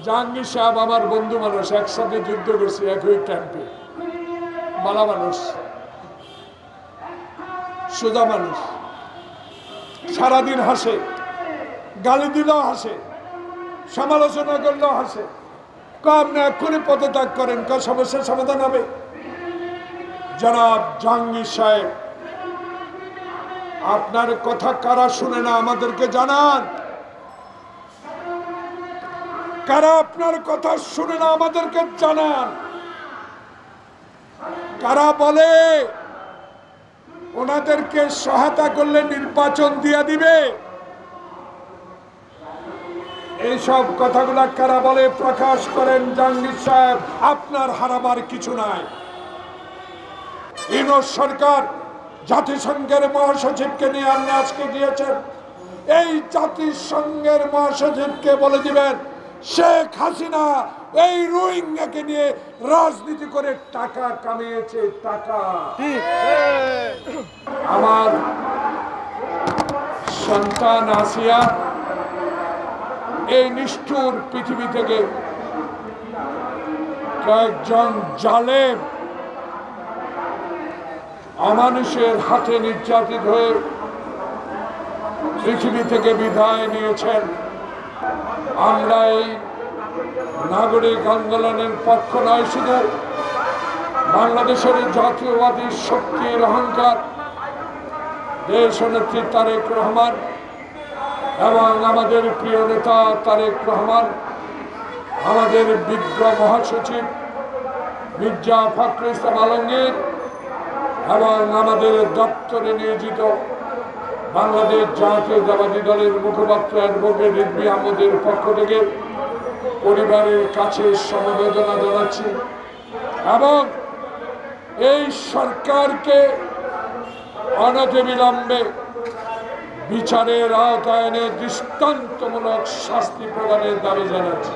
জাহাঙ্গীর সাহেব আমার বন্ধু মানুষ, একসাথে যুদ্ধ করছি একই ক্যাম্পে। ভালো মানুষ, সোজা মানুষ, সারাদিন হাসে, গালি দিলেও হাসে, সমালোচনা করলেও হাসে। আপনি এক্ষুনি পদত্যাগ করেন, সমস্যার সমাধান হবে। জনাব জাহাঙ্গীর সাহেব, আপনার কথা কারা শুনে না আমাদেরকে জানান। কারা আপনার কথা শুনে না আমাদেরকে জানান। কারা বলে ওনাদেরকে সহায়তা করলে নির্বাচন দিয়ে দিবে, এইসব কথাগুলা কারা বলে প্রকাশ করেন। জাহাঙ্গীর সাহেব, আপনার হারাবার কিছু নাই। ইউনূস সরকার জাতিসংঘের মহাসচিবকে নিয়ে আপনি আজকে গিয়েছেন, এই জাতিসংঘের মহাসচিবকে বলে দিবেন শেখ হাসিনা এই রোহিঙ্গাকে নিয়ে রাজনীতি করে টাকা কামিয়েছে। টাকা আমার সন্তান আসিয়া এই নিষ্ঠুর পৃথিবী থেকে কয়েকজন জালেম অমানুষের হাতে নির্যাতিত হয়ে পৃথিবী থেকে বিদায় নিয়েছেন। আমরা এই নাগরিক আন্দোলনের পক্ষ নয়, শুধু বাংলাদেশের জাতীয়বাদী শক্তির অহংকার দেশনেত্রী তারেক রহমান এবং আমাদের প্রিয় নেতা তারেক রহমান, আমাদের বিজ্ঞ মহাসচিব মির্জা ফখরুল ইসলাম আলমগীর এবং আমাদের দপ্তরে নিয়োজিত বাংলাদেশ জাতীয়তাবাদী দলের মুখপাত্র অ্যাডভোকেট রিজভী আহমেদের পক্ষ থেকে পরিবারের কাছে সমবেদনা জানাচ্ছি এবং এই সরকারকে অনতিবিলম্বে বিচারের আওতায় এনে দৃষ্টান্তমূলক শাস্তি প্রদানের দাবি জানাচ্ছি।